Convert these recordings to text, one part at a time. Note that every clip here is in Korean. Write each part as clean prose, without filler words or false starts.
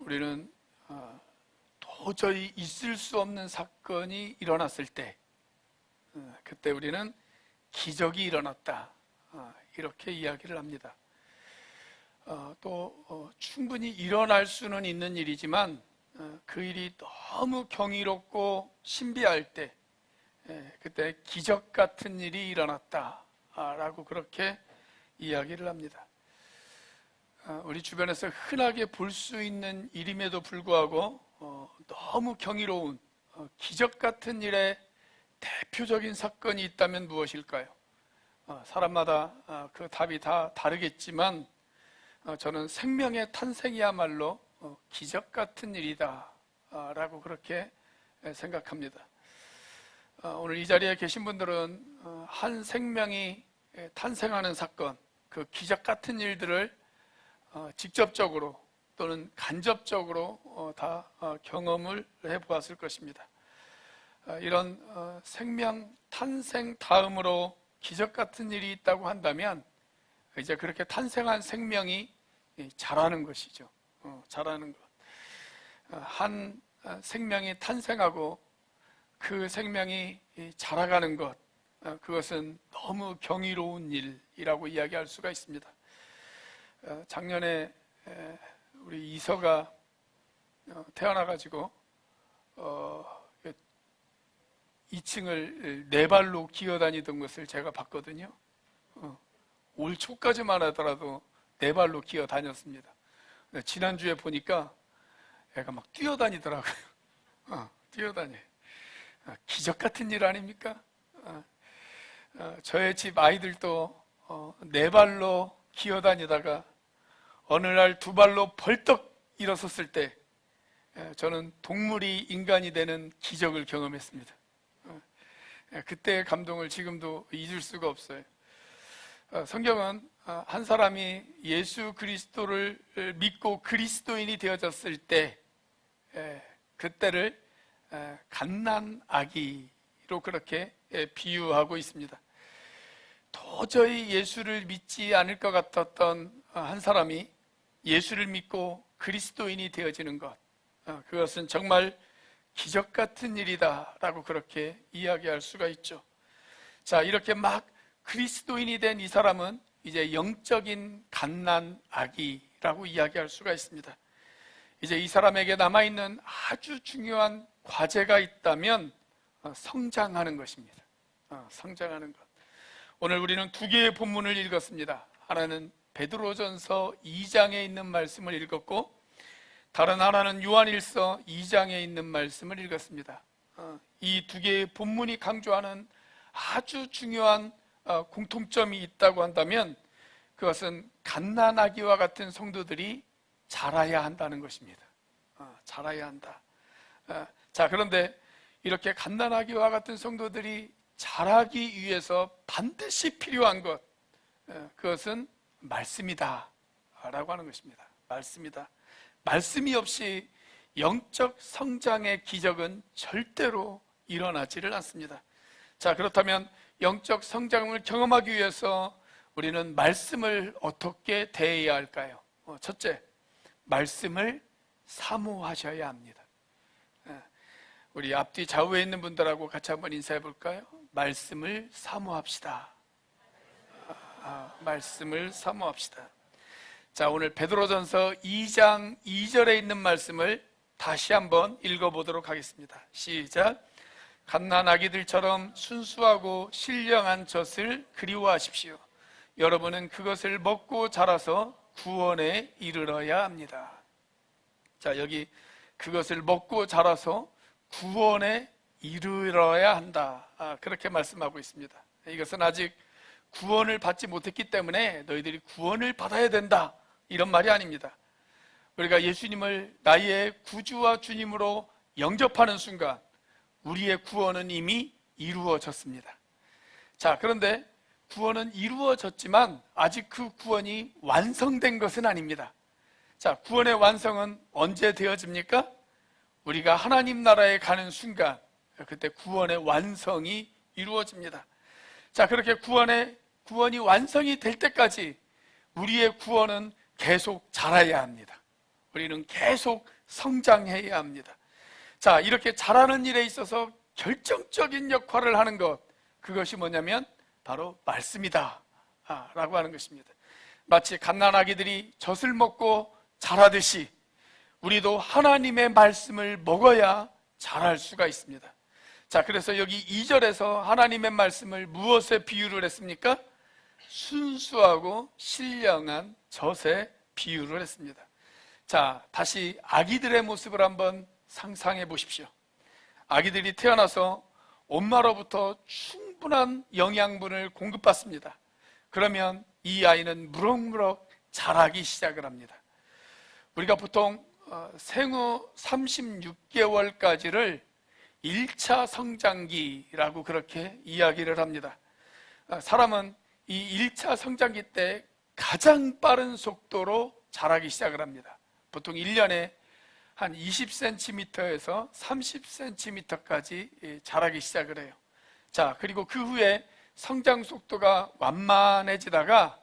우리는 도저히 있을 수 없는 사건이 일어났을 때, 그때 우리는 기적이 일어났다, 이렇게 이야기를 합니다. 또 충분히 일어날 수는 있는 일이지만 그 일이 너무 경이롭고 신비할 때, 그때 기적 같은 일이 일어났다라고 그렇게 이야기를 합니다. 우리 주변에서 흔하게 볼 수 있는 일임에도 불구하고 너무 경이로운 기적 같은 일의 대표적인 사건이 있다면 무엇일까요? 사람마다 그 답이 다 다르겠지만 저는 생명의 탄생이야말로 기적 같은 일이다 라고 그렇게 생각합니다. 오늘 이 자리에 계신 분들은 한 생명이 탄생하는 사건, 그 기적 같은 일들을 직접적으로 또는 간접적으로 다 경험을 해보았을 것입니다. 이런 생명 탄생 다음으로 기적 같은 일이 있다고 한다면 이제 그렇게 탄생한 생명이 자라는 것이죠. 자라는 것. 한 생명이 탄생하고 그 생명이 자라가는 것, 그것은 너무 경이로운 일이라고 이야기할 수가 있습니다. 작년에 우리 이서가 태어나가지고 2층을 네 발로 기어다니던 것을 제가 봤거든요. 올 초까지만 하더라도 네 발로 기어다녔습니다. 지난주에 보니까 애가 막 뛰어다니더라고요. 뛰어다녀. 기적 같은 일 아닙니까? 저의 집 아이들도 네 발로 기어다니다가 어느 날 두 발로 벌떡 일어섰을 때 저는 동물이 인간이 되는 기적을 경험했습니다. 그때의 감동을 지금도 잊을 수가 없어요. 성경은 한 사람이 예수 그리스도를 믿고 그리스도인이 되어졌을 때 그때를 갓난 아기로 그렇게 비유하고 있습니다. 도저히 예수를 믿지 않을 것 같았던 한 사람이 예수를 믿고 그리스도인이 되어지는 것, 그것은 정말 기적 같은 일이다 라고 그렇게 이야기할 수가 있죠. 자, 이렇게 막 그리스도인이 된 이 사람은 이제 영적인 갓난 아기라고 이야기할 수가 있습니다. 이제 이 사람에게 남아있는 아주 중요한 과제가 있다면 성장하는 것입니다. 성장하는 것. 오늘 우리는 두 개의 본문을 읽었습니다. 하나는 베드로전서 2장에 있는 말씀을 읽었고, 다른 하나는 요한일서 2장에 있는 말씀을 읽었습니다. 이 두 개의 본문이 강조하는 아주 중요한 공통점이 있다고 한다면 그것은 갓난아기와 같은 성도들이 자라야 한다는 것입니다. 자라야 한다. 자, 그런데 이렇게 갓난아기와 같은 성도들이 자라기 위해서 반드시 필요한 것, 그것은 말씀이다 라고 하는 것입니다. 말씀이다. 말씀이 없이 영적 성장의 기적은 절대로 일어나지를 않습니다. 자, 그렇다면 영적 성장을 경험하기 위해서 우리는 말씀을 어떻게 대해야 할까요? 첫째, 말씀을 사모하셔야 합니다. 우리 앞뒤 좌우에 있는 분들하고 같이 한번 인사해 볼까요? 말씀을 사모합시다. 말씀을 사모합시다. 자, 오늘 베드로전서 2장 2절에 있는 말씀을 다시 한번 읽어보도록 하겠습니다. 시작. 갓난아기들처럼 순수하고 신령한 젖을 그리워하십시오. 여러분은 그것을 먹고 자라서 구원에 이르러야 합니다. 자, 여기 그것을 먹고 자라서 구원에 이르러야 한다, 그렇게 말씀하고 있습니다. 이것은 아직 구원을 받지 못했기 때문에 너희들이 구원을 받아야 된다, 이런 말이 아닙니다. 우리가 예수님을 나의 구주와 주님으로 영접하는 순간 우리의 구원은 이미 이루어졌습니다. 자, 그런데 구원은 이루어졌지만 아직 그 구원이 완성된 것은 아닙니다. 자, 구원의 완성은 언제 되어집니까? 우리가 하나님 나라에 가는 순간, 그때 구원의 완성이 이루어집니다. 자, 그렇게 구원이 완성이 될 때까지 우리의 구원은 계속 자라야 합니다. 우리는 계속 성장해야 합니다. 자, 이렇게 자라는 일에 있어서 결정적인 역할을 하는 것, 그것이 뭐냐면 바로 말씀이다 라고 하는 것입니다. 마치 갓난아기들이 젖을 먹고 자라듯이 우리도 하나님의 말씀을 먹어야 자랄 수가 있습니다. 자, 그래서 여기 2절에서 하나님의 말씀을 무엇에 비유를 했습니까? 순수하고 신령한 젖에 비유를 했습니다. 자, 다시 아기들의 모습을 한번 상상해 보십시오. 아기들이 태어나서 엄마로부터 충분한 영양분을 공급받습니다. 그러면 이 아이는 무럭무럭 자라기 시작을 합니다. 우리가 보통 생후 36개월까지를 1차 성장기라고 그렇게 이야기를 합니다. 사람은 이 1차 성장기 때 가장 빠른 속도로 자라기 시작을 합니다. 보통 1년에 한 20cm에서 30cm까지 자라기 시작을 해요. 자, 그리고 그 후에 성장 속도가 완만해지다가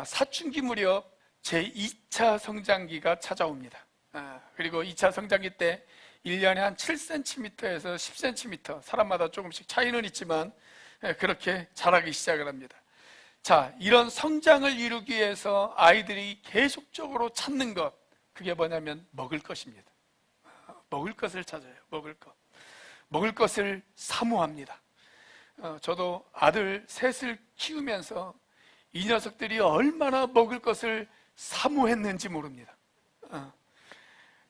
사춘기 무렵 제2차 성장기가 찾아옵니다. 그리고 2차 성장기 때 1년에 한 7cm에서 10cm, 사람마다 조금씩 차이는 있지만 그렇게 자라기 시작을 합니다. 자, 이런 성장을 이루기 위해서 아이들이 계속적으로 찾는 것, 그게 뭐냐면 먹을 것입니다. 먹을 것을 찾아요. 먹을 것을 사모합니다. 저도 아들 셋을 키우면서 이 녀석들이 얼마나 먹을 것을 사모했는지 모릅니다.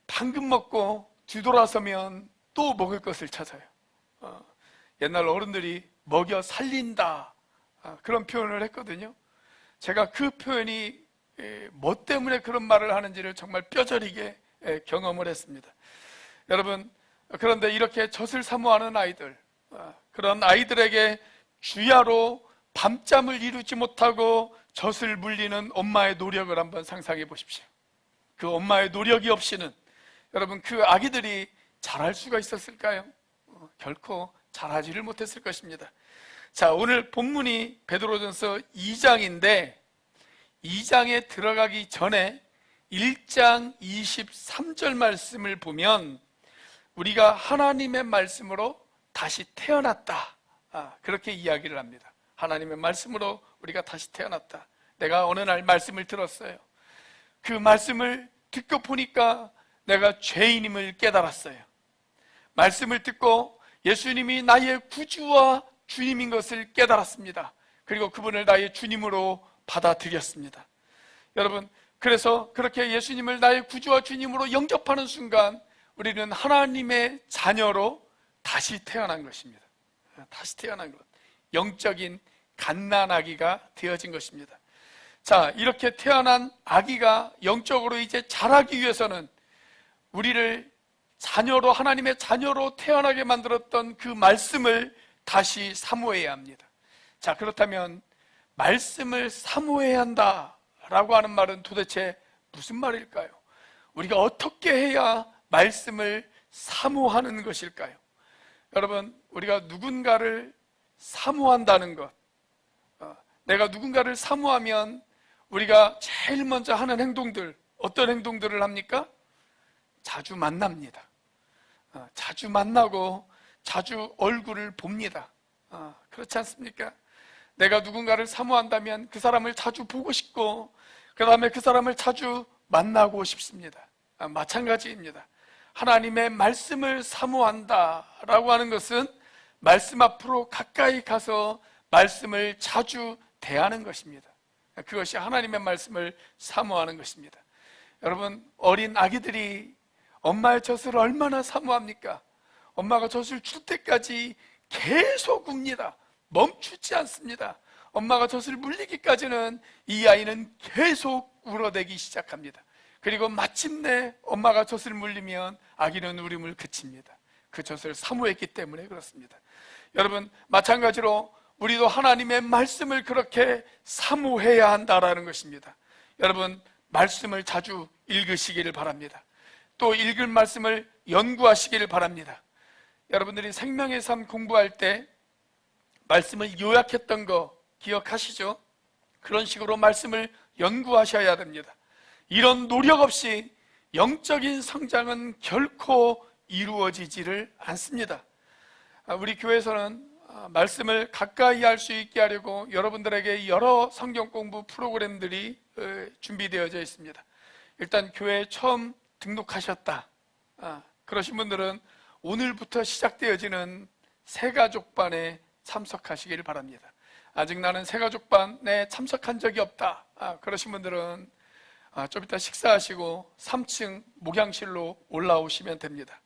방금 먹고 뒤돌아서면 또 먹을 것을 찾아요. 옛날 어른들이 먹여 살린다, 그런 표현을 했거든요. 제가 그 표현이 뭐 때문에 그런 말을 하는지를 정말 뼈저리게 경험을 했습니다. 여러분, 그런데 이렇게 젖을 사모하는 아이들, 그런 아이들에게 주야로 밤잠을 이루지 못하고 젖을 물리는 엄마의 노력을 한번 상상해 보십시오. 그 엄마의 노력이 없이는 여러분, 그 아기들이 자랄 수가 있었을까요? 결코 자라지를 못했을 것입니다. 자, 오늘 본문이 베드로전서 2장인데 2장에 들어가기 전에 1장 23절 말씀을 보면 우리가 하나님의 말씀으로 다시 태어났다, 그렇게 이야기를 합니다. 하나님의 말씀으로 우리가 다시 태어났다. 내가 어느 날 말씀을 들었어요. 그 말씀을 듣고 보니까 내가 죄인임을 깨달았어요. 말씀을 듣고 예수님이 나의 구주와 주님인 것을 깨달았습니다. 그리고 그분을 나의 주님으로 받아들였습니다. 여러분, 그래서 그렇게 예수님을 나의 구주와 주님으로 영접하는 순간 우리는 하나님의 자녀로 다시 태어난 것입니다. 다시 태어난 것, 영적인 갓난아기가 되어진 것입니다. 자, 이렇게 태어난 아기가 영적으로 이제 자라기 위해서는 우리를 자녀로, 하나님의 자녀로 태어나게 만들었던 그 말씀을 다시 사모해야 합니다. 자, 그렇다면 말씀을 사모해야 한다라고 하는 말은 도대체 무슨 말일까요? 우리가 어떻게 해야 말씀을 사모하는 것일까요? 여러분, 우리가 누군가를 사모한다는 것, 내가 누군가를 사모하면 우리가 제일 먼저 하는 행동들, 어떤 행동들을 합니까? 자주 만납니다. 자주 만나고 자주 얼굴을 봅니다. 그렇지 않습니까? 내가 누군가를 사모한다면 그 사람을 자주 보고 싶고 그 다음에 그 사람을 자주 만나고 싶습니다. 마찬가지입니다. 하나님의 말씀을 사모한다라고 하는 것은 말씀 앞으로 가까이 가서 말씀을 자주 대하는 것입니다. 그것이 하나님의 말씀을 사모하는 것입니다. 여러분, 어린 아기들이 엄마의 젖을 얼마나 사모합니까? 엄마가 젖을 줄 때까지 계속 웁니다. 멈추지 않습니다. 엄마가 젖을 물리기까지는 이 아이는 계속 울어대기 시작합니다. 그리고 마침내 엄마가 젖을 물리면 아기는 울음을 그칩니다. 그 젖을 사모했기 때문에 그렇습니다. 여러분, 마찬가지로 우리도 하나님의 말씀을 그렇게 사모해야 한다라는 것입니다. 여러분, 말씀을 자주 읽으시기를 바랍니다. 또 읽을 말씀을 연구하시기를 바랍니다. 여러분들이 생명의 삶 공부할 때 말씀을 요약했던 거 기억하시죠? 그런 식으로 말씀을 연구하셔야 됩니다. 이런 노력 없이 영적인 성장은 결코 이루어지지를 않습니다. 우리 교회에서는 말씀을 가까이 할 수 있게 하려고 여러분들에게 여러 성경 공부 프로그램들이 준비되어져 있습니다. 일단 교회에 처음 등록하셨다, 그러신 분들은 오늘부터 시작되어지는 새가족반에 참석하시길 바랍니다. 아직 나는 새가족반에 참석한 적이 없다, 그러신 분들은 좀 이따 식사하시고 3층 목양실로 올라오시면 됩니다.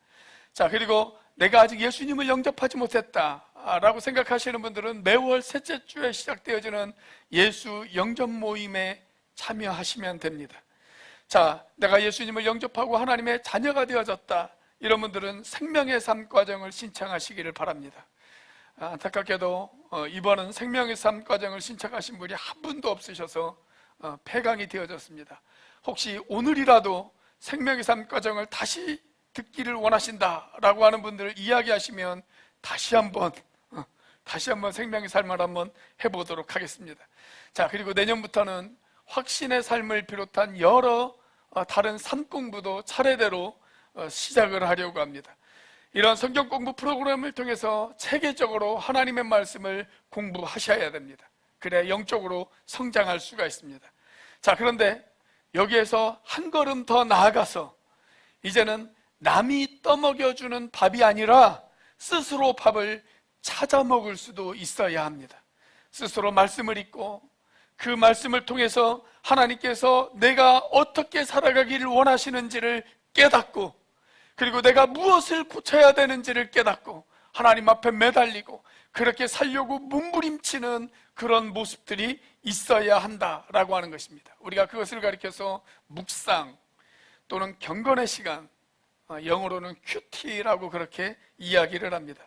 자, 그리고 내가 아직 예수님을 영접하지 못했다 라고 생각하시는 분들은 매월 셋째 주에 시작되어지는 예수 영접 모임에 참여하시면 됩니다. 자, 내가 예수님을 영접하고 하나님의 자녀가 되어졌다, 이런 분들은 생명의 삶 과정을 신청하시기를 바랍니다. 안타깝게도 이번은 생명의 삶 과정을 신청하신 분이 한 분도 없으셔서 폐강이 되어졌습니다. 혹시 오늘이라도 생명의 삶 과정을 다시 듣기를 원하신다라고 하는 분들을 이야기하시면 다시 한번 생명의 삶을 한번 해보도록 하겠습니다. 자, 그리고 내년부터는 확신의 삶을 비롯한 여러 다른 삶 공부도 차례대로 시작을 하려고 합니다. 이런 성경 공부 프로그램을 통해서 체계적으로 하나님의 말씀을 공부하셔야 됩니다. 그래야 영적으로 성장할 수가 있습니다. 자, 그런데 여기에서 한 걸음 더 나아가서 이제는 남이 떠먹여주는 밥이 아니라 스스로 밥을 찾아 먹을 수도 있어야 합니다. 스스로 말씀을 읽고 그 말씀을 통해서 하나님께서 내가 어떻게 살아가기를 원하시는지를 깨닫고, 그리고 내가 무엇을 고쳐야 되는지를 깨닫고 하나님 앞에 매달리고 그렇게 살려고 몸부림치는 그런 모습들이 있어야 한다라고 하는 것입니다. 우리가 그것을 가리켜서 묵상 또는 경건의 시간, 영어로는 큐티라고 그렇게 이야기를 합니다.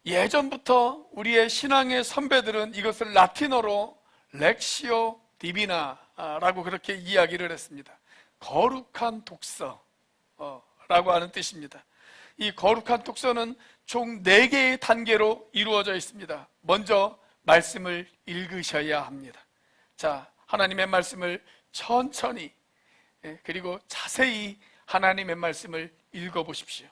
예전부터 우리의 신앙의 선배들은 이것을 라틴어로 렉시오 디비나라고 그렇게 이야기를 했습니다. 거룩한 독서 라고 하는 뜻입니다. 이 거룩한 독서는 총 4개의 단계로 이루어져 있습니다. 먼저 말씀을 읽으셔야 합니다. 자, 하나님의 말씀을 천천히 그리고 자세히 하나님의 말씀을 읽어보십시오.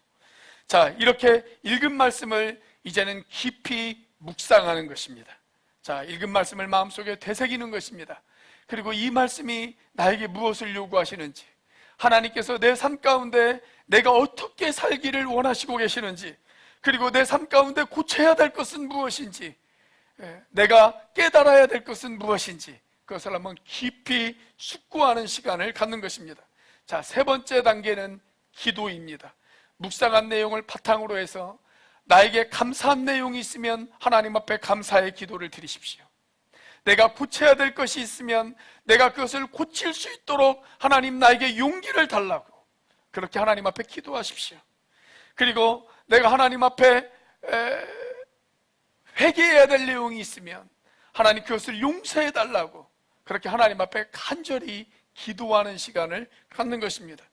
자, 이렇게 읽은 말씀을 이제는 깊이 묵상하는 것입니다. 자, 읽은 말씀을 마음속에 되새기는 것입니다. 그리고 이 말씀이 나에게 무엇을 요구하시는지, 하나님께서 내 삶 가운데 내가 어떻게 살기를 원하시고 계시는지, 그리고 내 삶 가운데 고쳐야 될 것은 무엇인지, 내가 깨달아야 될 것은 무엇인지, 그것을 한번 깊이 숙고하는 시간을 갖는 것입니다. 자, 3번째 단계는 기도입니다. 묵상한 내용을 바탕으로 해서 나에게 감사한 내용이 있으면 하나님 앞에 감사의 기도를 드리십시오. 내가 고쳐야 될 것이 있으면 내가 그것을 고칠 수 있도록 하나님 나에게 용기를 달라고 그렇게 하나님 앞에 기도하십시오. 그리고 내가 하나님 앞에 회개해야 될 내용이 있으면 하나님 그것을 용서해 달라고 그렇게 하나님 앞에 간절히 기도하는 시간을 갖는 것입니다.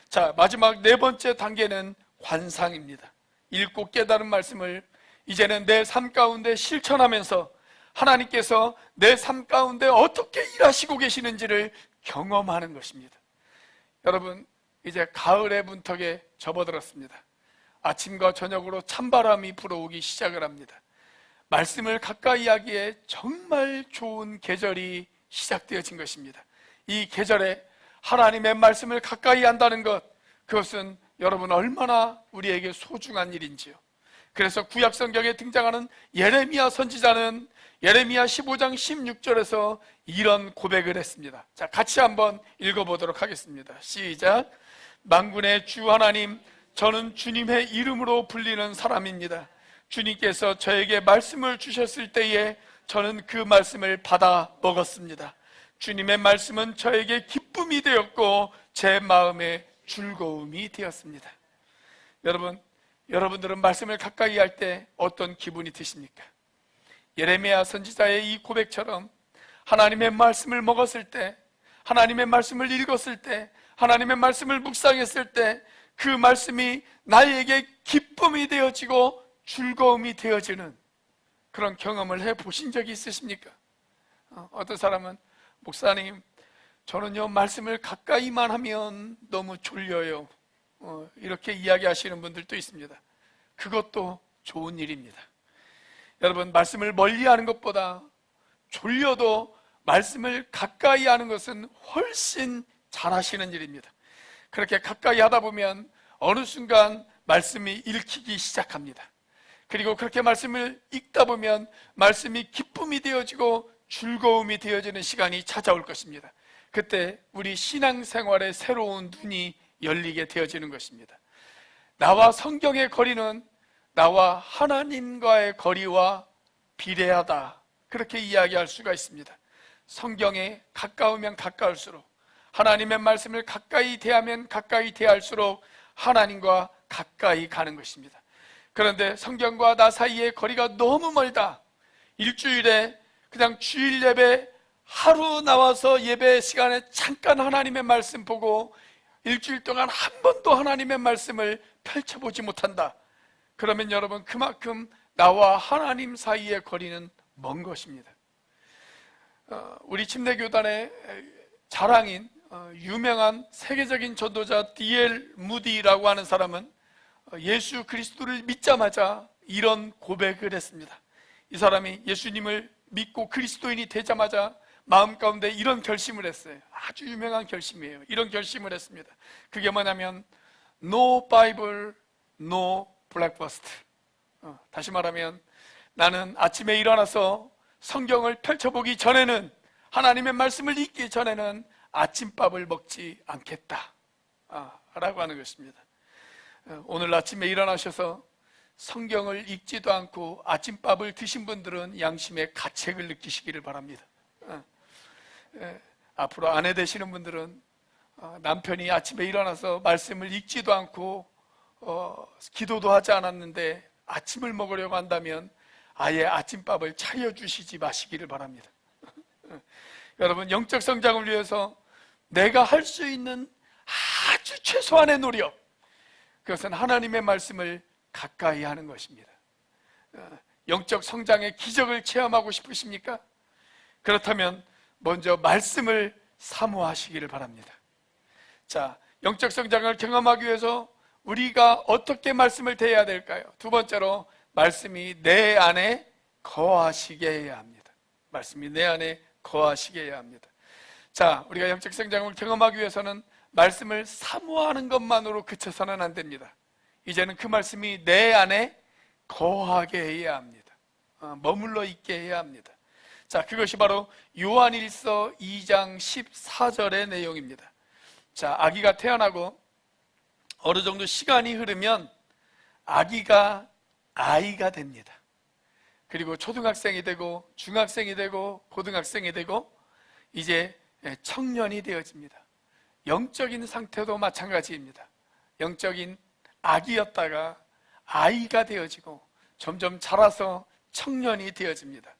자, 마지막 4번째 단계는 관상입니다. 읽고 깨달은 말씀을 이제는 내 삶 가운데 실천하면서 하나님께서 내 삶 가운데 어떻게 일하시고 계시는지를 경험하는 것입니다. 여러분, 이제 가을의 문턱에 접어들었습니다. 아침과 저녁으로 찬바람이 불어오기 시작을 합니다. 말씀을 가까이 하기에 정말 좋은 계절이 시작되어진 것입니다. 이 계절에 하나님의 말씀을 가까이 한다는 것, 그것은 여러분 얼마나 우리에게 소중한 일인지요. 그래서 구약 성경에 등장하는 예레미야 선지자는 예레미야 15장 16절에서 이런 고백을 했습니다. 자, 같이 한번 읽어보도록 하겠습니다. 시작. 만군의 주 하나님, 저는 주님의 이름으로 불리는 사람입니다. 주님께서 저에게 말씀을 주셨을 때에 저는 그 말씀을 받아 먹었습니다. 주님의 말씀은 저에게 기쁨이 되었고 제 마음에 즐거움이 되었습니다. 여러분들은 말씀을 가까이 할 때 어떤 기분이 드십니까? 예레미야 선지자의 이 고백처럼 하나님의 말씀을 먹었을 때, 하나님의 말씀을 읽었을 때, 하나님의 말씀을 묵상했을 때 그 말씀이 나에게 기쁨이 되어지고 즐거움이 되어지는 그런 경험을 해보신 적이 있으십니까? 어떤 사람은 목사님, 저는요, 말씀을 가까이만 하면 너무 졸려요. 이렇게 이야기하시는 분들도 있습니다. 그것도 좋은 일입니다. 여러분, 말씀을 멀리 하는 것보다 졸려도 말씀을 가까이 하는 것은 훨씬 잘하시는 일입니다. 그렇게 가까이 하다 보면 어느 순간 말씀이 읽히기 시작합니다. 그리고 그렇게 말씀을 읽다 보면 말씀이 기쁨이 되어지고 즐거움이 되어지는 시간이 찾아올 것입니다. 그때 우리 신앙생활의 새로운 눈이 열리게 되어지는 것입니다. 나와 성경의 거리는 나와 하나님과의 거리와 비례하다, 그렇게 이야기할 수가 있습니다. 성경에 가까우면 가까울수록, 하나님의 말씀을 가까이 대하면 가까이 대할수록 하나님과 가까이 가는 것입니다. 그런데 성경과 나 사이의 거리가 너무 멀다, 일주일에 그냥 주일 예배 하루 나와서 예배 시간에 잠깐 하나님의 말씀 보고 일주일 동안 한 번도 하나님의 말씀을 펼쳐보지 못한다, 그러면 여러분, 그만큼 나와 하나님 사이의 거리는 먼 것입니다. 우리 침례교단의 자랑인 유명한 세계적인 전도자 D.L. 무디라고 하는 사람은 예수 그리스도를 믿자마자 이런 고백을 했습니다. 이 사람이 예수님을 믿고 그리스도인이 되자마자 마음 가운데 이런 결심을 했어요. 아주 유명한 결심이에요. 이런 결심을 했습니다. 그게 뭐냐면 No Bible, No Breakfast. 다시 말하면 나는 아침에 일어나서 성경을 펼쳐보기 전에는, 하나님의 말씀을 읽기 전에는 아침밥을 먹지 않겠다 라고 하는 것입니다. 오늘 아침에 일어나셔서 성경을 읽지도 않고 아침밥을 드신 분들은 양심의 가책을 느끼시기를 바랍니다. 앞으로 아내 되시는 분들은 남편이 아침에 일어나서 말씀을 읽지도 않고 기도도 하지 않았는데 아침을 먹으려고 한다면 아예 아침밥을 차려주시지 마시기를 바랍니다. 여러분, 영적 성장을 위해서 내가 할 수 있는 아주 최소한의 노력, 그것은 하나님의 말씀을 가까이 하는 것입니다. 영적 성장의 기적을 체험하고 싶으십니까? 그렇다면 먼저 말씀을 사모하시기를 바랍니다. 자, 영적 성장을 경험하기 위해서 우리가 어떻게 말씀을 대해야 될까요? 두 번째로, 말씀이 내 안에 거하시게 해야 합니다. 말씀이 내 안에 거하시게 해야 합니다. 자, 우리가 영적 성장을 경험하기 위해서는 말씀을 사모하는 것만으로 그쳐서는 안 됩니다. 이제는 그 말씀이 내 안에 거하게 해야 합니다. 머물러 있게 해야 합니다. 자, 그것이 바로 요한일서 2장 14절의 내용입니다. 자, 아기가 태어나고 어느 정도 시간이 흐르면 아기가 아이가 됩니다. 그리고 초등학생이 되고 중학생이 되고 고등학생이 되고 이제 청년이 되어집니다. 영적인 상태도 마찬가지입니다. 영적인 아기였다가 아이가 되어지고 점점 자라서 청년이 되어집니다.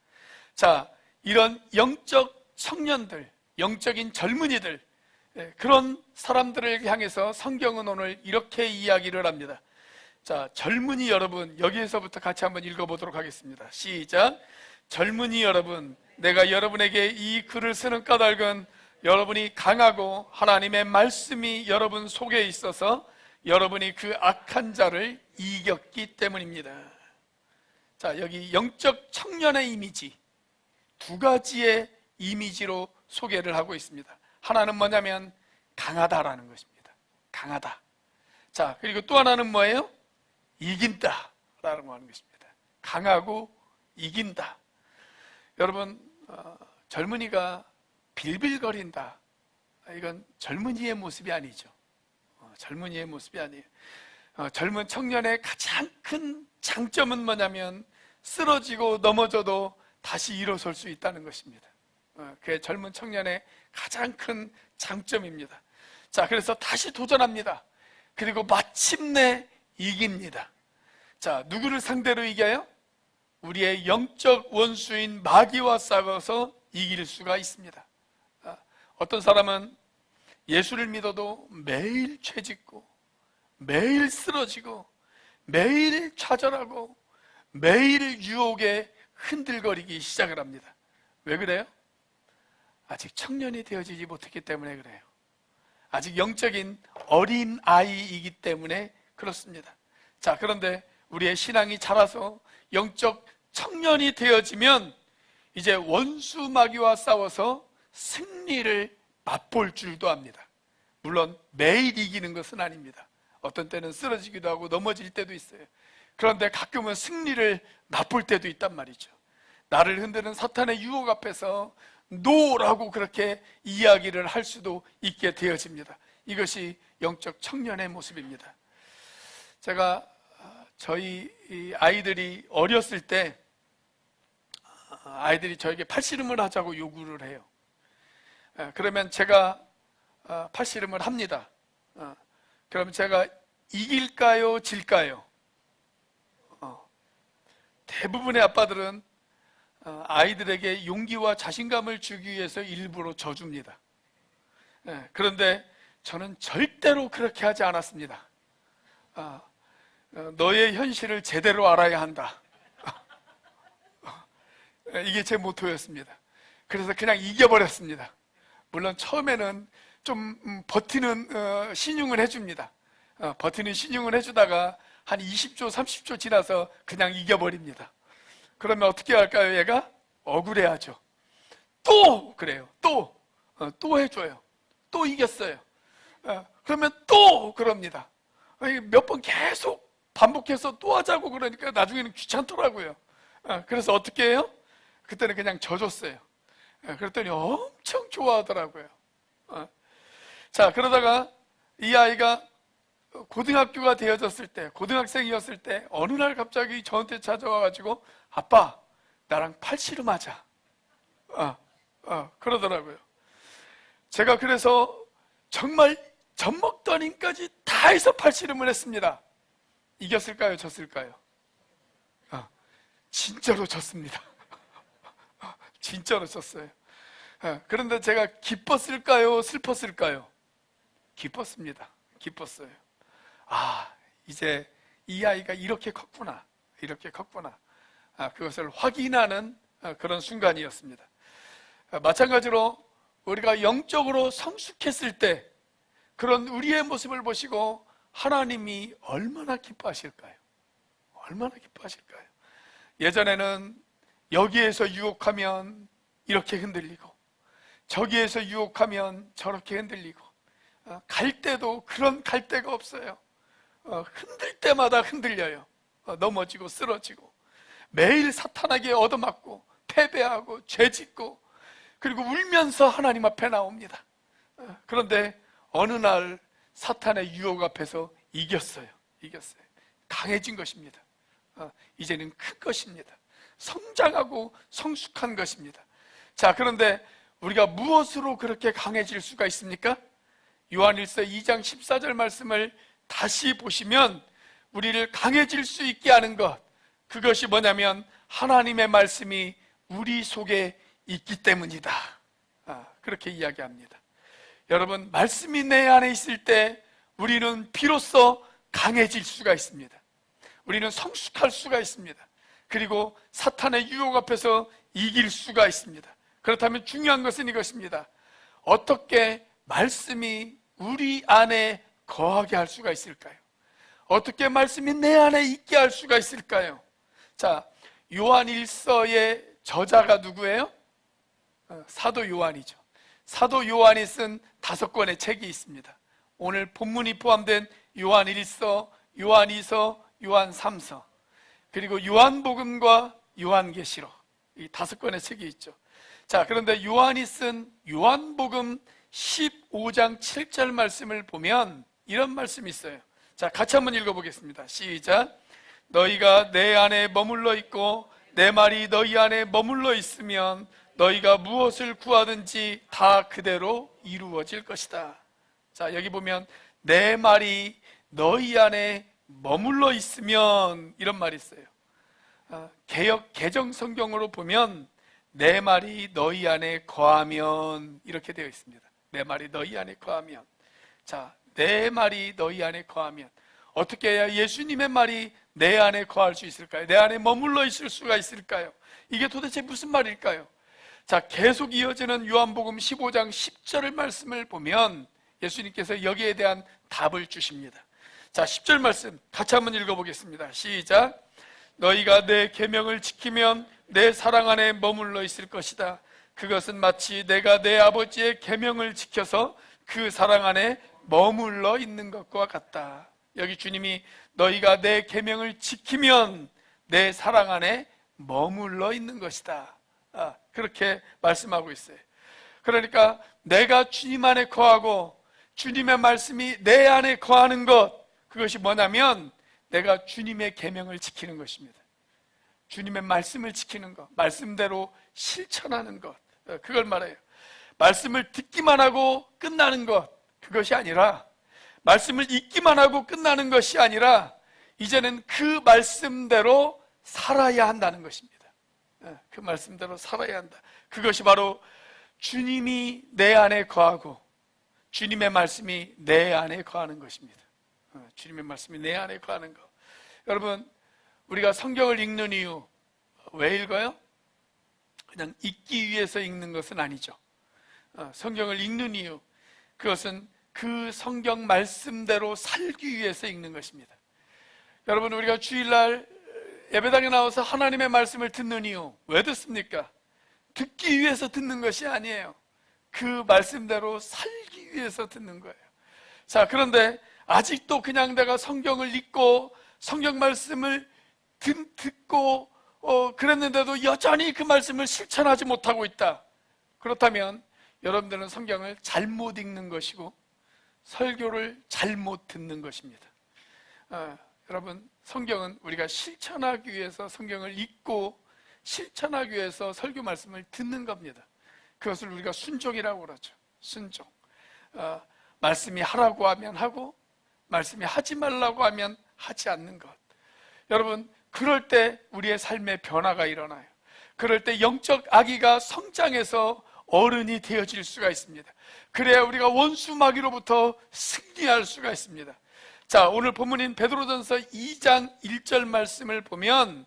자, 이런 영적 청년들, 영적인 젊은이들, 그런 사람들을 향해서 성경은 오늘 이렇게 이야기를 합니다. 자, 젊은이 여러분, 여기에서부터 같이 한번 읽어보도록 하겠습니다. 시작. 젊은이 여러분, 내가 여러분에게 이 글을 쓰는 까닭은 여러분이 강하고 하나님의 말씀이 여러분 속에 있어서 여러분이 그 악한 자를 이겼기 때문입니다. 자, 여기 영적 청년의 이미지, 두 가지의 이미지로 소개를 하고 있습니다. 하나는 뭐냐면 강하다라는 것입니다. 강하다. 자, 그리고 또 하나는 뭐예요? 이긴다라고 하는 것입니다. 강하고 이긴다. 여러분, 젊은이가 빌빌거린다, 이건 젊은이의 모습이 아니죠. 젊은이의 모습이 아니에요. 젊은 청년의 가장 큰 장점은 뭐냐면 쓰러지고 넘어져도 다시 일어설 수 있다는 것입니다. 그게 젊은 청년의 가장 큰 장점입니다. 자, 그래서 다시 도전합니다. 그리고 마침내 이깁니다. 자, 누구를 상대로 이겨요? 우리의 영적 원수인 마귀와 싸워서 이길 수가 있습니다. 어떤 사람은 예수를 믿어도 매일 죄짓고 매일 쓰러지고 매일 좌절하고 매일 유혹에 흔들거리기 시작을 합니다. 왜 그래요? 아직 청년이 되어지지 못했기 때문에 그래요. 아직 영적인 어린 아이이기 때문에 그렇습니다. 자, 그런데 우리의 신앙이 자라서 영적 청년이 되어지면 이제 원수 마귀와 싸워서 승리를 맛볼 줄도 압니다. 물론 매일 이기는 것은 아닙니다. 어떤 때는 쓰러지기도 하고 넘어질 때도 있어요. 그런데 가끔은 승리를 맛볼 때도 있단 말이죠. 나를 흔드는 사탄의 유혹 앞에서 노라고 그렇게 이야기를 할 수도 있게 되어집니다. 이것이 영적 청년의 모습입니다. 제가 저희 아이들이 어렸을 때 아이들이 저에게 팔씨름을 하자고 요구를 해요. 그러면 제가 팔씨름을 합니다. 그러면 제가 이길까요? 질까요? 대부분의 아빠들은 아이들에게 용기와 자신감을 주기 위해서 일부러 져줍니다. 그런데 저는 절대로 그렇게 하지 않았습니다. 너의 현실을 제대로 알아야 한다. 이게 제 모토였습니다. 그래서 그냥 이겨버렸습니다. 물론 처음에는 좀 버티는 신용을 해줍니다. 버티는 신용을 해주다가 한 20초, 30초 지나서 그냥 이겨버립니다. 그러면 어떻게 할까요? 얘가 억울해하죠. 또 그래요. 또 해줘요. 또 이겼어요. 그러면 또 그럽니다. 몇 번 계속 반복해서 또 하자고 그러니까 나중에는 귀찮더라고요. 그래서 어떻게 해요? 그때는 그냥 져줬어요. 그랬더니 엄청 좋아하더라고요. 자, 그러다가 이 아이가 고등학교가 되어졌을 때, 고등학생이었을 때 어느 날 갑자기 저한테 찾아와가지고 아빠, 나랑 팔씨름 하자. 그러더라고요. 제가 그래서 정말 젖먹던 힘까지 다 해서 팔씨름을 했습니다. 이겼을까요? 졌을까요? 진짜로 졌습니다. 진짜로 졌어요. 그런데 제가 기뻤을까요? 슬펐을까요? 기뻤습니다. 기뻤어요. 이제 이 아이가 이렇게 컸구나. 이렇게 컸구나. 그것을 확인하는 그런 순간이었습니다. 마찬가지로 우리가 영적으로 성숙했을 때 그런 우리의 모습을 보시고 하나님이 얼마나 기뻐하실까요? 얼마나 기뻐하실까요? 예전에는 여기에서 유혹하면 이렇게 흔들리고 저기에서 유혹하면 저렇게 흔들리고 갈 때도 그런 갈 데가 없어요. 흔들 때마다 흔들려요. 넘어지고 쓰러지고 매일 사탄에게 얻어맞고 패배하고 죄짓고 그리고 울면서 하나님 앞에 나옵니다. 그런데 어느 날 사탄의 유혹 앞에서 이겼어요. 강해진 것입니다. 이제는 큰 것입니다. 성장하고 성숙한 것입니다. 자, 그런데 우리가 무엇으로 그렇게 강해질 수가 있습니까? 요한일서 2장 14절 말씀을 다시 보시면 우리를 강해질 수 있게 하는 것, 그것이 뭐냐면 하나님의 말씀이 우리 속에 있기 때문이다. 그렇게 이야기합니다. 여러분, 말씀이 내 안에 있을 때 우리는 비로소 강해질 수가 있습니다. 우리는 성숙할 수가 있습니다. 그리고 사탄의 유혹 앞에서 이길 수가 있습니다. 그렇다면 중요한 것은 이것입니다. 어떻게 말씀이 우리 안에 거하게 할 수가 있을까요? 어떻게 말씀이 내 안에 있게 할 수가 있을까요? 자, 요한 1서의 저자가 누구예요? 사도 요한이죠. 사도 요한이 쓴 5권의 책이 있습니다. 오늘 본문이 포함된 요한 1서, 요한 2서, 요한 3서, 그리고 요한복음과 요한계시록, 이 5권의 책이 있죠. 자, 그런데 요한이 쓴 요한복음 15장 7절 말씀을 보면 이런 말씀이 있어요. 자, 같이 한번 읽어보겠습니다. 시작. 너희가 내 안에 머물러 있고 내 말이 너희 안에 머물러 있으면 너희가 무엇을 구하든지 다 그대로 이루어질 것이다. 자, 여기 보면 내 말이 너희 안에 머물러 있으면 이런 말이 있어요. 개역 개정 성경으로 보면 내 말이 너희 안에 거하면 이렇게 되어 있습니다. 내 말이 너희 안에 거하면. 자, 내 말이 너희 안에 거하면 어떻게 해야 예수님의 말이 내 안에 거할 수 있을까요? 내 안에 머물러 있을 수가 있을까요? 이게 도대체 무슨 말일까요? 자, 계속 이어지는 요한복음 15장 10절 말씀을 보면 예수님께서 여기에 대한 답을 주십니다. 자, 10절 말씀 같이 한번 읽어보겠습니다. 시작. 너희가 내 계명을 지키면 내 사랑 안에 머물러 있을 것이다. 그것은 마치 내가 내 아버지의 계명을 지켜서 그 사랑 안에 머물러 있는 것과 같다. 여기 주님이 너희가 내 계명을 지키면 내 사랑 안에 머물러 있는 것이다, 그렇게 말씀하고 있어요. 그러니까 내가 주님 안에 거하고 주님의 말씀이 내 안에 거하는 것, 그것이 뭐냐면 내가 주님의 계명을 지키는 것입니다. 주님의 말씀을 지키는 것, 말씀대로 실천하는 것, 그걸 말해요. 말씀을 듣기만 하고 끝나는 것, 그것이 아니라, 말씀을 읽기만 하고 끝나는 것이 아니라 이제는 그 말씀대로 살아야 한다는 것입니다. 그 말씀대로 살아야 한다. 그것이 바로 주님이 내 안에 거하고 주님의 말씀이 내 안에 거하는 것입니다. 주님의 말씀이 내 안에 거하는 것. 여러분, 우리가 성경을 읽는 이유 왜 읽어요? 그냥 읽기 위해서 읽는 것은 아니죠. 성경을 읽는 이유, 그것은 그 성경 말씀대로 살기 위해서 읽는 것입니다. 여러분, 우리가 주일날 예배당에 나와서 하나님의 말씀을 듣는 이유 왜 듣습니까? 듣기 위해서 듣는 것이 아니에요. 그 말씀대로 살기 위해서 듣는 거예요. 자, 그런데 아직도 그냥 내가 성경을 읽고 성경 말씀을 듣고 그랬는데도 여전히 그 말씀을 실천하지 못하고 있다. 그렇다면 여러분들은 성경을 잘못 읽는 것이고 설교를 잘못 듣는 것입니다. 여러분, 성경은 우리가 실천하기 위해서 성경을 읽고 실천하기 위해서 설교 말씀을 듣는 겁니다. 그것을 우리가 순종이라고 그러죠. 순종. 말씀이 하라고 하면 하고 말씀이 하지 말라고 하면 하지 않는 것. 여러분, 그럴 때 우리의 삶의 변화가 일어나요. 그럴 때 영적 아기가 성장해서 어른이 되어질 수가 있습니다. 그래야 우리가 원수 마귀로부터 승리할 수가 있습니다. 자, 오늘 본문인 베드로전서 2장 1절 말씀을 보면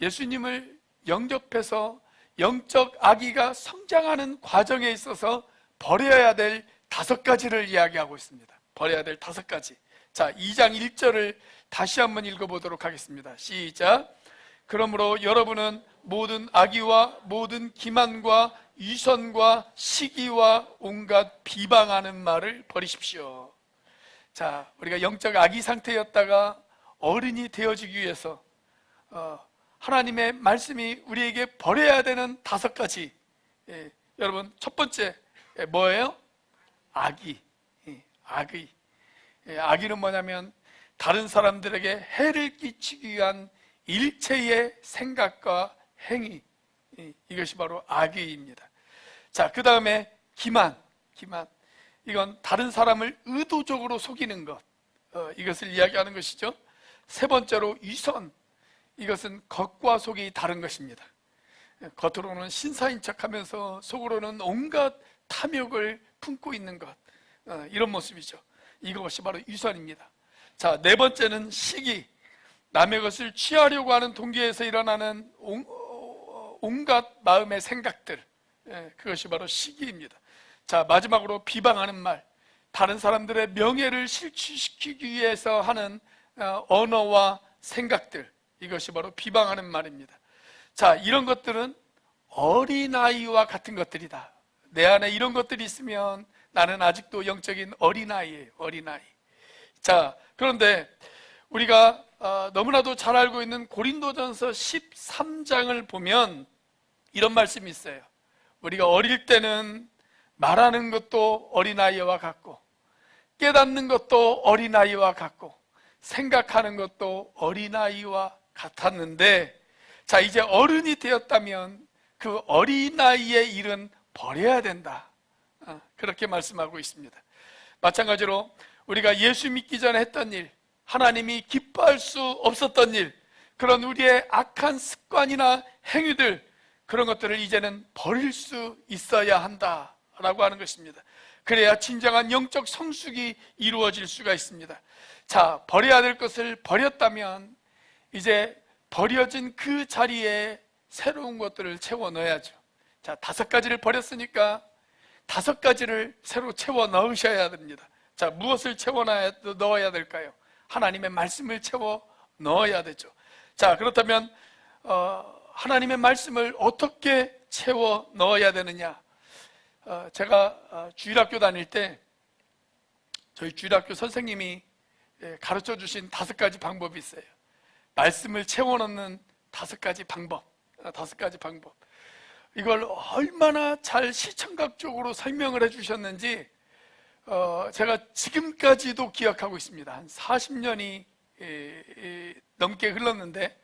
예수님을 영접해서 영적 아기가 성장하는 과정에 있어서 버려야 될 5가지를 이야기하고 있습니다. 버려야 될 5가지. 자, 2장 1절을 다시 한번 읽어보도록 하겠습니다. 시작. 그러므로 여러분은 모든 악의와 모든 기만과 위선과 시기와 온갖 비방하는 말을 버리십시오. 자, 우리가 영적 아기 상태였다가 어른이 되어지기 위해서 하나님의 말씀이 우리에게 버려야 되는 5가지. 여러분, 첫 번째 뭐예요? 악의. 악의. 악의는 뭐냐면 다른 사람들에게 해를 끼치기 위한 일체의 생각과 행위, 이것이 바로 악의입니다. 자, 그 다음에 기만. 이건 다른 사람을 의도적으로 속이는 것, 이것을 이야기하는 것이죠. 세 번째로 위선. 이것은 겉과 속이 다른 것입니다. 겉으로는 신사인 척하면서 속으로는 온갖 탐욕을 품고 있는 것, 이런 모습이죠. 이것이 바로 위선입니다. 자, 네 번째는 시기. 남의 것을 취하려고 하는 동기에서 일어나는 온갖 마음의 생각들, 그것이 바로 시기입니다. 자, 마지막으로 비방하는 말. 다른 사람들의 명예를 실추시키기 위해서 하는 언어와 생각들, 이것이 바로 비방하는 말입니다. 자, 이런 것들은 어린아이와 같은 것들이다. 내 안에 이런 것들이 있으면 나는 아직도 영적인 어린아이예요. 어린아이. 자, 그런데 우리가 너무나도 잘 알고 있는 고린도전서 13장을 보면 이런 말씀이 있어요. 우리가 어릴 때는 말하는 것도 어린아이와 같고 깨닫는 것도 어린아이와 같고 생각하는 것도 어린아이와 같았는데, 자, 이제 어른이 되었다면 그 어린아이의 일은 버려야 된다, 그렇게 말씀하고 있습니다. 마찬가지로 우리가 예수 믿기 전에 했던 일, 하나님이 기뻐할 수 없었던 일, 그런 우리의 악한 습관이나 행위들, 그런 것들을 이제는 버릴 수 있어야 한다라고 하는 것입니다. 그래야 진정한 영적 성숙이 이루어질 수가 있습니다. 자, 버려야 될 것을 버렸다면 이제 버려진 그 자리에 새로운 것들을 채워 넣어야죠. 자, 5가지를 버렸으니까 5가지를 새로 채워 넣으셔야 됩니다. 자, 무엇을 채워 넣어야 될까요? 하나님의 말씀을 채워 넣어야 되죠. 자, 그렇다면 하나님의 말씀을 어떻게 채워 넣어야 되느냐? 제가 주일학교 다닐 때 저희 주일학교 선생님이 가르쳐 주신 5가지 방법이 있어요. 말씀을 채워 넣는 5가지 방법. 5가지 방법. 이걸 얼마나 잘 시청각적으로 설명을 해주셨는지 제가 지금까지도 기억하고 있습니다. 한 40년이 넘게 흘렀는데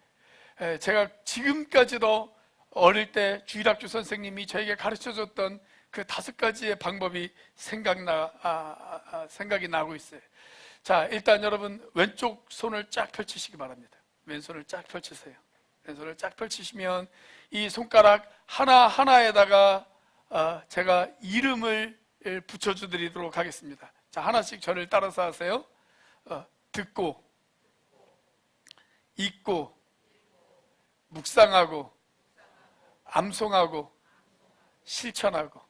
제가 지금까지도 어릴 때 주일학교 선생님이 저에게 가르쳐줬던 그 5가지의 방법이 생각이 나고 있어요. 자, 일단 여러분 왼쪽 손을 쫙 펼치시기 바랍니다. 왼손을 쫙 펼치세요. 왼손을 쫙 펼치시면 이 손가락 하나하나에다가 제가 이름을 붙여주드리도록 하겠습니다. 자, 하나씩 저를 따라서 하세요. 듣고, 읽고, 묵상하고, 암송하고, 실천하고.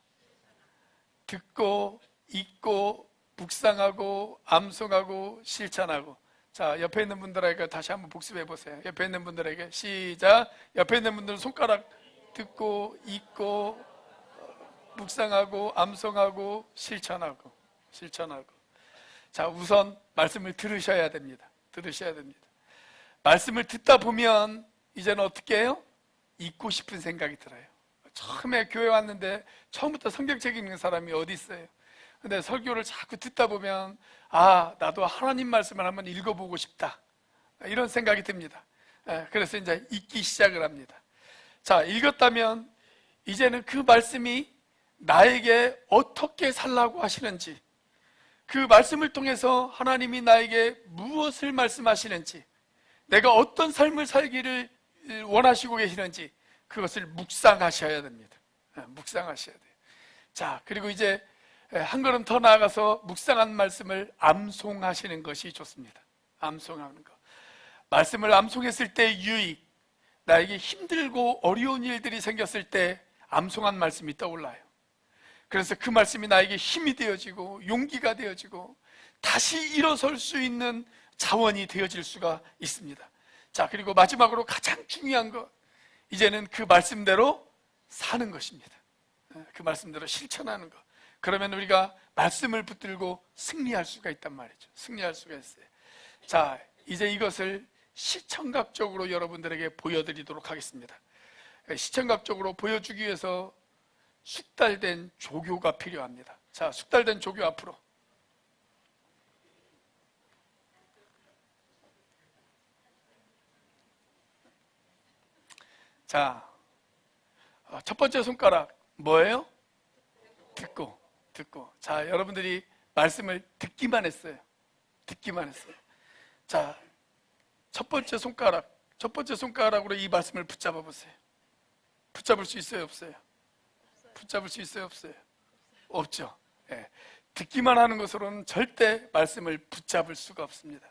듣고, 읽고, 묵상하고, 암송하고, 실천하고. 자, 옆에 있는 분들에게 다시 한번 복습해 보세요. 옆에 있는 분들에게 시작. 옆에 있는 분들은 손가락 듣고, 읽고, 묵상하고, 암송하고, 실천하고. 자, 우선 말씀을 들으셔야 됩니다. 말씀을 듣다 보면 이제는 어떻게 해요? 읽고 싶은 생각이 들어요. 처음에 교회 왔는데 처음부터 성경책 읽는 사람이 어디 있어요? 근데 설교를 자꾸 듣다 보면 나도 하나님 말씀을 한번 읽어보고 싶다, 이런 생각이 듭니다. 그래서 이제 읽기 시작을 합니다. 자, 읽었다면 이제는 그 말씀이 나에게 어떻게 살라고 하시는지, 그 말씀을 통해서 하나님이 나에게 무엇을 말씀하시는지, 내가 어떤 삶을 살기를 원하시고 계시는지, 그것을 묵상하셔야 됩니다. 묵상하셔야 돼요. 자, 그리고 이제 한 걸음 더 나아가서 묵상한 말씀을 암송하시는 것이 좋습니다. 암송하는 것. 말씀을 암송했을 때 유익, 나에게 힘들고 어려운 일들이 생겼을 때 암송한 말씀이 떠올라요. 그래서 그 말씀이 나에게 힘이 되어지고 용기가 되어지고 다시 일어설 수 있는 자원이 되어질 수가 있습니다. 자, 그리고 마지막으로 가장 중요한 것, 이제는 그 말씀대로 사는 것입니다. 그 말씀대로 실천하는 것. 그러면 우리가 말씀을 붙들고 승리할 수가 있단 말이죠. 승리할 수가 있어요. 자, 이제 이것을 시청각적으로 여러분들에게 보여드리도록 하겠습니다. 시청각적으로 보여주기 위해서 숙달된 조교가 필요합니다. 자, 숙달된 조교 앞으로. 자, 첫 번째 손가락 뭐예요? 듣고. 자, 여러분들이 말씀을 듣기만 했어요. 자, 첫 번째 손가락으로 이 말씀을 붙잡아 보세요. 붙잡을 수 있어요, 없어요? 붙잡을 수 있어요, 없어요? 없죠. 듣기만 하는 것으로는 절대 말씀을 붙잡을 수가 없습니다.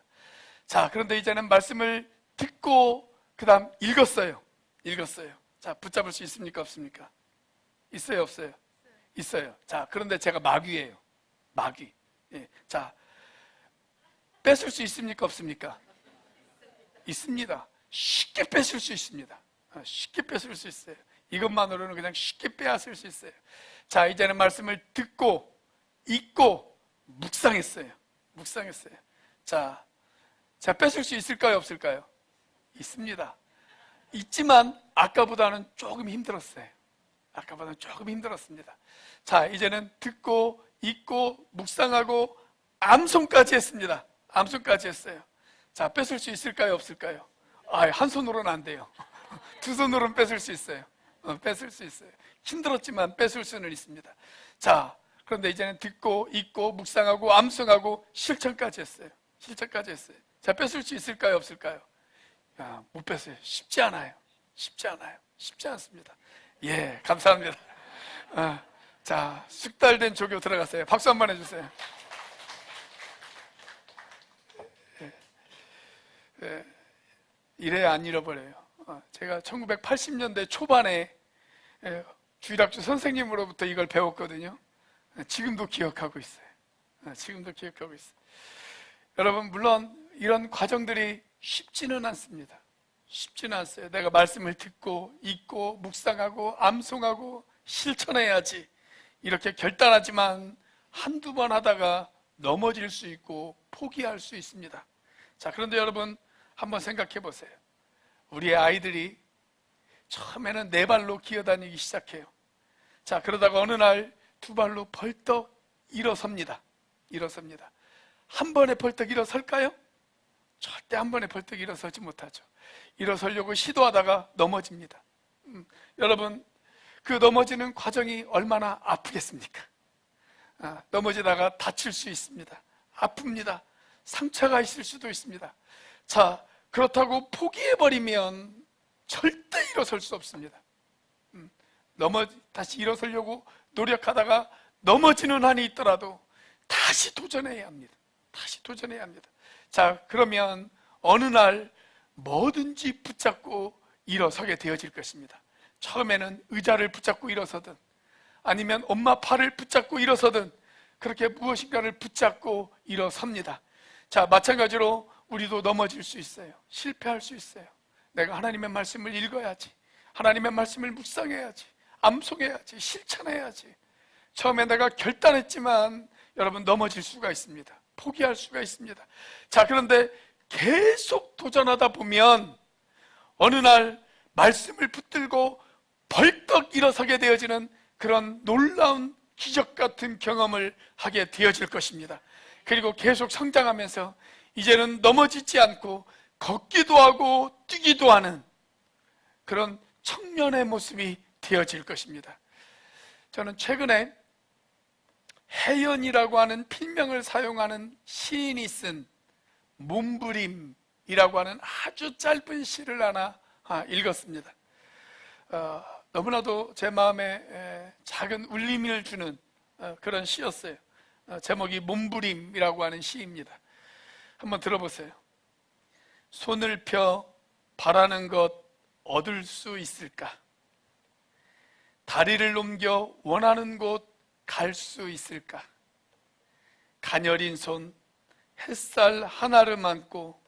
자, 그런데 이제는 말씀을 듣고 그 다음 읽었어요. 자, 붙잡을 수 있습니까, 없습니까? 있어요, 없어요? 있어요. 자, 그런데 제가 마귀예요. 마귀. 자, 뺏을 수 있습니까, 없습니까? 있습니다. 쉽게 뺏을 수 있습니다. 쉽게 뺏을 수 있어요. 이것만으로는 그냥 쉽게 빼앗을 수 있어요. 자, 이제는 말씀을 듣고 읽고 묵상했어요. 자, 뺏을 수 있을까요, 없을까요? 있습니다. 있지만 아까보다는 조금 힘들었어요. 자, 이제는 듣고 읽고 묵상하고 암송까지 했습니다. 자, 뺏을 수 있을까요, 없을까요? 한 손으로는 안 돼요. 2손으로는 뺏을 수 있어요. 힘들었지만 뺏을 수는 있습니다. 자, 그런데 이제는 듣고 읽고 묵상하고 암송하고 실천까지 했어요. 자, 뺏을 수 있을까요, 없을까요? 못 뺏어요. 쉽지 않습니다. 예, 감사합니다. 자, 숙달된 조교 들어갔어요. 박수 한번 해주세요. 이래야 안 잃어버려요. 제가 1980년대 초반에 주일학교 선생님으로부터 이걸 배웠거든요. 지금도 기억하고 있어요. 지금도 기억하고 있어요. 여러분, 물론 이런 과정들이 쉽지는 않습니다. 쉽지는 않어요. 내가 말씀을 듣고 읽고 묵상하고 암송하고 실천해야지 이렇게 결단하지만 한두 번 하다가 넘어질 수 있고 포기할 수 있습니다. 자, 그런데 여러분 한번 생각해 보세요. 우리의 아이들이 처음에는 네 발로 기어다니기 시작해요. 자, 그러다가 어느 날 두 발로 벌떡 일어섭니다. 한 번에 벌떡 일어설까요? 절대 한 번에 벌떡 일어서지 못하죠. 일어서려고 시도하다가 넘어집니다. 여러분, 그 넘어지는 과정이 얼마나 아프겠습니까? 넘어지다가 다칠 수 있습니다. 아픕니다. 상처가 있을 수도 있습니다. 자, 그렇다고 포기해버리면 절대 일어설 수 없습니다. 다시 일어서려고 노력하다가 넘어지는 한이 있더라도 다시 도전해야 합니다. 자, 그러면 어느 날 뭐든지 붙잡고 일어서게 되어질 것입니다. 처음에는 의자를 붙잡고 일어서든 아니면 엄마 팔을 붙잡고 일어서든 그렇게 무엇인가를 붙잡고 일어섭니다. 자, 마찬가지로 우리도 넘어질 수 있어요. 실패할 수 있어요. 내가 하나님의 말씀을 읽어야지, 하나님의 말씀을 묵상해야지, 암송해야지, 실천해야지. 처음에 내가 결단했지만 여러분 넘어질 수가 있습니다. 포기할 수가 있습니다. 자, 그런데 계속 도전하다 보면 어느 날 말씀을 붙들고 벌떡 일어서게 되어지는 그런 놀라운 기적 같은 경험을 하게 되어질 것입니다. 그리고 계속 성장하면서 이제는 넘어지지 않고 걷기도 하고 뛰기도 하는 그런 청년의 모습이 되어질 것입니다. 저는 최근에 혜연이라고 하는 필명을 사용하는 시인이 쓴 몸부림이라고 하는 아주 짧은 시를 하나 읽었습니다. 너무나도 제 마음에 작은 울림을 주는 그런 시였어요. 제목이 몸부림이라고 하는 시입니다. 한번 들어보세요. 손을 펴 바라는 것 얻을 수 있을까? 다리를 넘겨 원하는 곳 갈 수 있을까? 가녀린 손 햇살 하나를 안고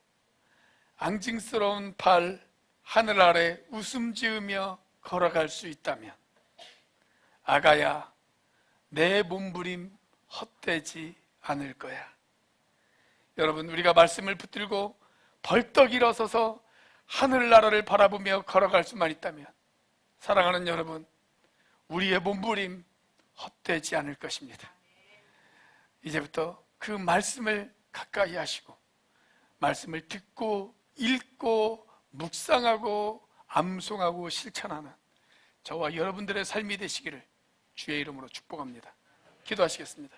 앙증스러운 발 하늘 아래 웃음 지으며 걸어갈 수 있다면 아가야, 내 몸부림 헛되지 않을 거야. 여러분, 우리가 말씀을 붙들고 벌떡 일어서서 하늘나라를 바라보며 걸어갈 수만 있다면 사랑하는 여러분, 우리의 몸부림 헛되지 않을 것입니다. 이제부터 그 말씀을 가까이 하시고 말씀을 듣고 읽고 묵상하고 암송하고 실천하는 저와 여러분들의 삶이 되시기를 주의 이름으로 축복합니다. 기도하시겠습니다.